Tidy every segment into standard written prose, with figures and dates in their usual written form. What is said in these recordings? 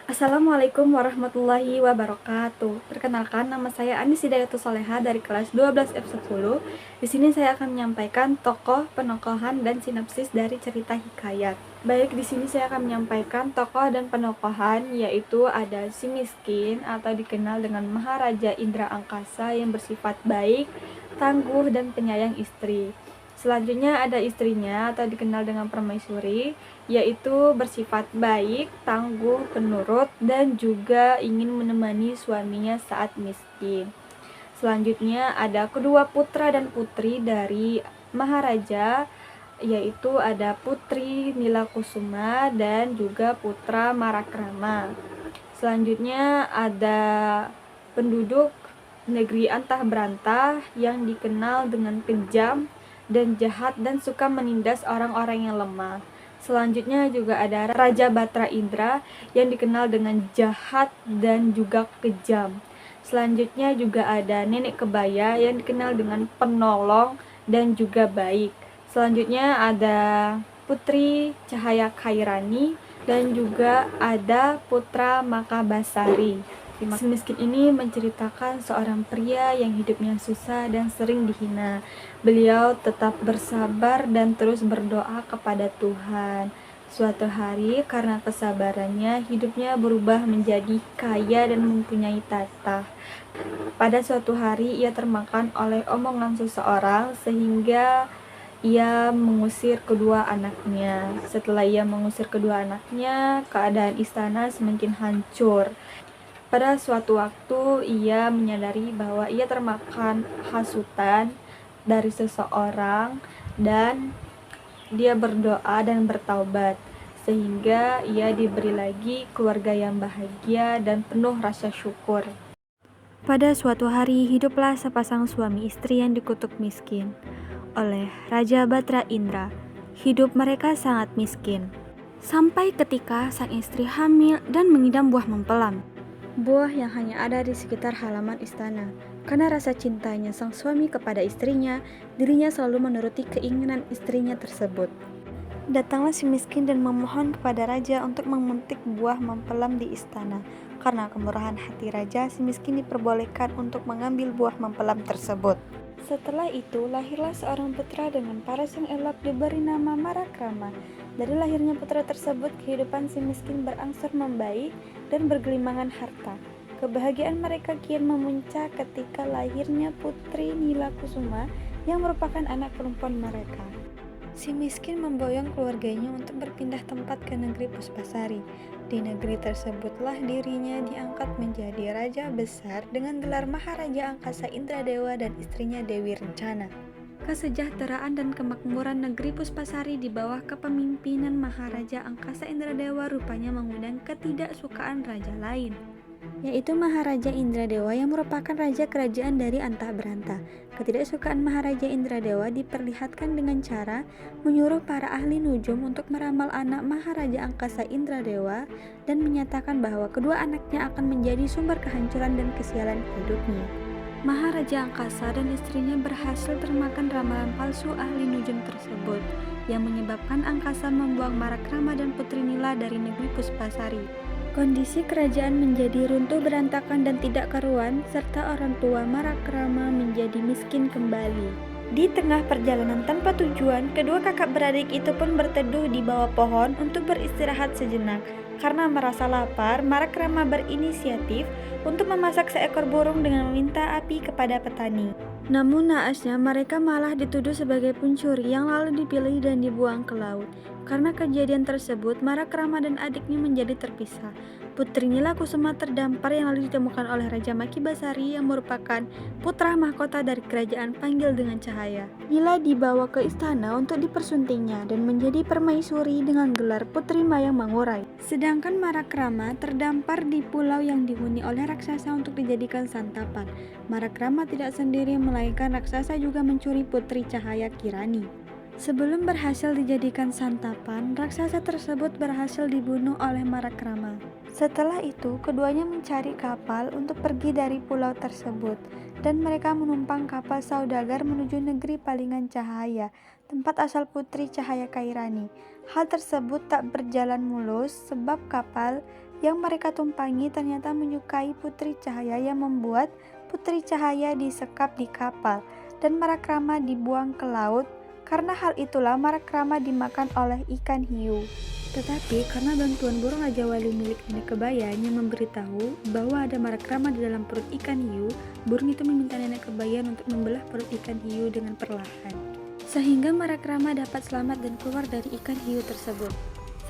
Assalamualaikum warahmatullahi wabarakatuh. Perkenalkan, nama saya Anis Hidayatus Soleha dari kelas 12 F10. Di sini saya akan menyampaikan tokoh, penokohan, dan sinopsis dari cerita hikayat. Baik, di sini saya akan menyampaikan tokoh dan penokohan, yaitu ada si miskin atau dikenal dengan Maharaja Indra Angkasa yang bersifat baik, tangguh, dan penyayang istri. Selanjutnya ada istrinya atau dikenal dengan permaisuri, yaitu bersifat baik, tangguh, penurut, dan juga ingin menemani suaminya saat miskin. Selanjutnya ada kedua putra dan putri dari Maharaja, yaitu ada Putri Nila Kusuma dan juga Putra Marakrama. Selanjutnya ada penduduk negeri Antah Berantah yang dikenal dengan kejam dan jahat dan suka menindas orang-orang yang lemah. Selanjutnya juga ada Raja Batra Indra yang dikenal dengan jahat dan juga kejam. Selanjutnya juga ada Nenek Kebaya yang dikenal dengan penolong dan juga baik. Selanjutnya ada Putri Cahaya Khairani dan juga ada Putra Makabasari. Si miskin ini menceritakan seorang pria yang hidupnya susah dan sering dihina. Beliau tetap bersabar dan terus berdoa kepada Tuhan. Suatu hari, karena kesabarannya, hidupnya berubah menjadi kaya dan mempunyai tahta. Pada suatu hari, ia termakan oleh omongan seseorang sehingga ia mengusir kedua anaknya. Setelah ia mengusir kedua anaknya, keadaan istana semakin hancur. Pada suatu waktu, ia menyadari bahwa ia termakan hasutan dari seseorang dan dia berdoa dan bertaubat, sehingga ia diberi lagi keluarga yang bahagia dan penuh rasa syukur. Pada suatu hari, hiduplah sepasang suami istri yang dikutuk miskin oleh Raja Batra Indra. Hidup mereka sangat miskin, sampai ketika sang istri hamil dan mengidam buah mempelam. Buah yang hanya ada di sekitar halaman istana. Karena rasa cintanya sang suami kepada istrinya, dirinya selalu menuruti keinginan istrinya tersebut. Datanglah si miskin dan memohon kepada raja untuk memetik buah mempelam di istana. Karena kemurahan hati raja, si miskin diperbolehkan untuk mengambil buah mempelam tersebut. Setelah itu, lahirlah seorang putra dengan paras yang elok diberi nama Marakrama. Dari lahirnya putra tersebut, kehidupan si miskin berangsur membaik dan bergelimangan harta. Kebahagiaan mereka kian memuncak ketika lahirnya Putri Nila Kusuma yang merupakan anak perempuan mereka. Si miskin memboyong keluarganya untuk berpindah tempat ke negeri Puspasari. Di negeri tersebutlah dirinya diangkat menjadi raja besar dengan gelar Maharaja Angkasa Indradewa dan istrinya Dewi Rencana. Kesejahteraan dan kemakmuran negeri Puspasari di bawah kepemimpinan Maharaja Angkasa Indradewa rupanya mengundang ketidaksukaan raja lain, yaitu Maharaja Indradewa yang merupakan raja kerajaan dari Antah Berantah. Ketidaksukaan Maharaja Indradewa diperlihatkan dengan cara menyuruh para ahli nujum untuk meramal anak Maharaja Angkasa Indradewa dan menyatakan bahwa kedua anaknya akan menjadi sumber kehancuran dan kesialan hidupnya. Maharaja Angkasa dan istrinya berhasil termakan ramalan palsu ahli nujum tersebut, yang menyebabkan Angkasa membuang Marakrama dan Putri Nila dari negeri Puspasari. Kondisi kerajaan menjadi runtuh berantakan dan tidak karuan, serta orang tua Marakrama menjadi miskin kembali. Di tengah perjalanan tanpa tujuan, kedua kakak beradik itu pun berteduh di bawah pohon untuk beristirahat sejenak. Karena merasa lapar, Marakrama berinisiatif untuk memasak seekor burung dengan meminta api kepada petani. Namun naasnya mereka malah dituduh sebagai pencuri yang lalu dipilih dan dibuang ke laut. Karena kejadian tersebut, Marakrama dan adiknya menjadi terpisah. Putri Nila Kusuma terdampar yang lalu ditemukan oleh Raja Makibasari yang merupakan putra mahkota dari kerajaan Panggil dengan Cahaya. Nila dibawa ke istana untuk dipersuntingnya dan menjadi permaisuri dengan gelar Putri Mayang Mangurai. Sedangkan Marakrama terdampar di pulau yang dihuni oleh raksasa untuk dijadikan santapan. Marakrama tidak sendiri melainkan raksasa juga mencuri Putri Cahaya Kirani. Sebelum berhasil dijadikan santapan, raksasa tersebut berhasil dibunuh oleh Marakrama. Setelah itu, keduanya mencari kapal untuk pergi dari pulau tersebut, dan mereka menumpang kapal saudagar menuju negeri Palingan Cahaya, tempat asal Putri Cahaya Kairani. Hal tersebut tak berjalan mulus sebab kapal yang mereka tumpangi ternyata menyukai Putri Cahaya yang membuat Putri Cahaya disekap di kapal dan Marakrama dibuang ke laut. Karena hal itulah Marakrama dimakan oleh ikan hiu. Tetapi karena bantuan burung Raja Wali milik Nenek Kebayan yang memberitahu bahwa ada Marakrama di dalam perut ikan hiu, burung itu meminta Nenek Kebayan untuk membelah perut ikan hiu dengan perlahan, sehingga Marakrama dapat selamat dan keluar dari ikan hiu tersebut.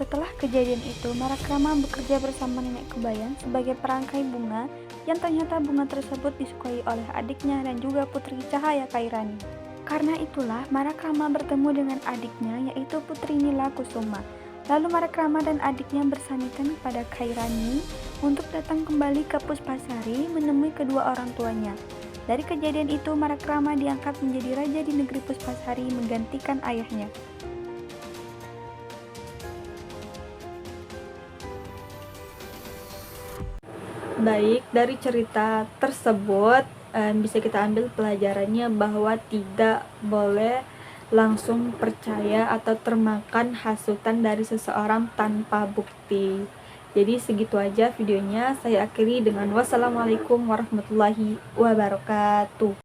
Setelah kejadian itu, Marakrama bekerja bersama Nenek Kebayan sebagai perangkai bunga yang ternyata bunga tersebut disukai oleh adiknya dan juga Putri Cahaya Kairani. Karena itulah Marakrama bertemu dengan adiknya yaitu Putri Nila Kusuma. Lalu Marakrama dan adiknya bersamitan kepada Kairani untuk datang kembali ke Puspasari menemui kedua orang tuanya. Dari kejadian itu Marakrama diangkat menjadi raja di negeri Puspasari menggantikan ayahnya. Baik, dari cerita tersebut bisa kita ambil pelajarannya bahwa tidak boleh langsung percaya atau termakan hasutan dari seseorang tanpa bukti. Jadi segitu aja videonya, saya akhiri dengan wassalamualaikum warahmatullahi wabarakatuh.